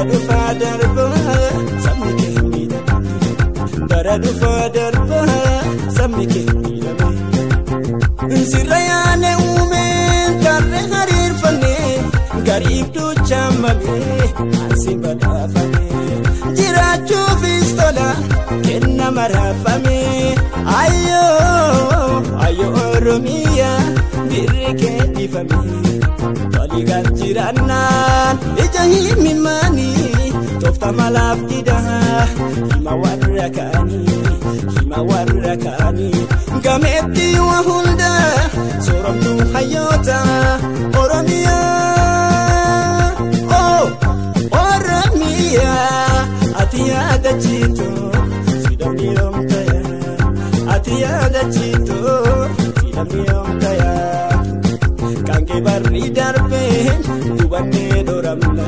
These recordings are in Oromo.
dhufa darba sabni kee miidhame bara dhufa darba sabni kee miidhame sirra yaane uumeen tarree hariirfanne gariibduu chaamame ansi badhaafame jiraachuufis tola kenna maraafame ayyoo Oromiyaa dirree kee dhiifame waliigal jiraannaan ija himimanii toofta malaaf didaa hima warra kaanii gameetti waa hunda sooromnu hayyoota Oromiyaa Oromiyaa ati yaadachiitu sidamni yoomtaya ati yaadachiitu sidamni yoomtaya kankee barri darbeen dubannee dooramna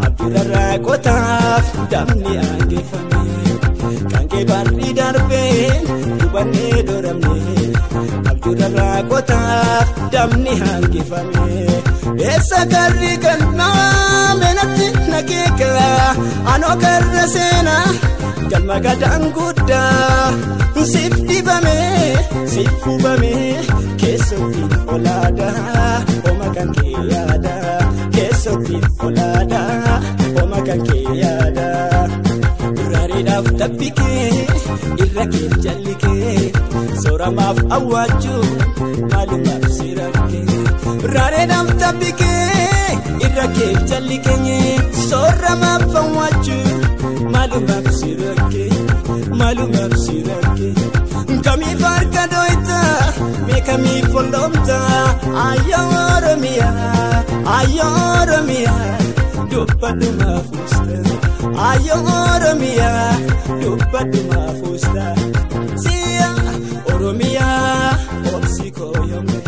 abdirarraa qotaaf damni aangeeffame kankee barri darbeen dubannee dooramne abdirarraa qotaaf damni aangeeffame eessa garri galmaa menatti nakeeka anoo garra seenaa galma gadaan guddaa siif dibame siif fubame keessotti olaadaa oma kan kee yaada keessotti olaadaa oma kan kee yaada duraareedhaaf tabbikee irra kee jallikee sooramaaf awwaachuu maalumaaf sirakkee duraareedhaaf tabbikee irra kee jallikee sooramaaf awwaachuu maalumaaf sirakkee kamiif harka dooyta meekamiif folloomta ayyoo Oromiyaa dubbadhumaaf usta ayyoo Oromiyaa dubbadhumaaf usta siya Oromiyaa obsi koo yoomne